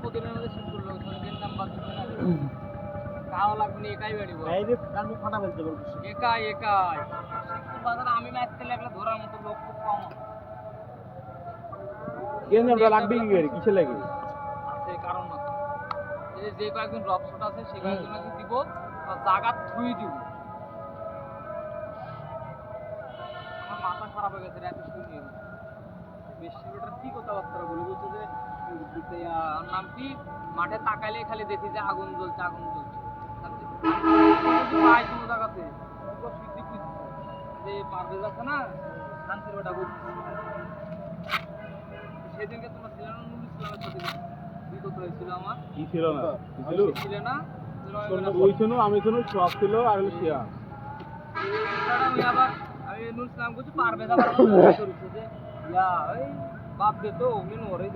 প্রতিদিনের মধ্যে শুট করলো ধরে নাম্বার দিতে না তাও লাগবে একাই বাড়ি বল এই যে কান ফাটা ফেলতে পারবো একাই একাই শিবপুর বাজারে আমি ম্যাচ খেলে একলা ধরার মতো লোক খুব কম কেন আমরা লাগবে কি গাড়ি কিসে লাগে আছে কারণ আছে এই যে কয়েকজন ড্রপ শট আছে সেই কয়েকজনকে দিব আর জায়গা থুই দিব আমার মাথা খারাপ হয়ে গেছে রাতে শুনি বেশি বেটার কি কথাবার্তা বলে বলছে যে নাম কি মাঠে তাকাইলে খালি দেখি যে আগুন জ্বলছে পাই কোনো জায়গাতে যে পারভেজ আছে না শান্তির বেটা বলছি সেদিনকে তোমার ছিল না নুরুল ইসলামের সাথে বিগত হয়েছিল আমার কি ছিল না ছিল না ওই শুনো আমি শুনো সব ছিল আর হলো শিয়া আমি নুরুল ইসলাম করছি পারভেজ আবার আমার যে ইয়া ওই বাপ দে তো অমনি ওরে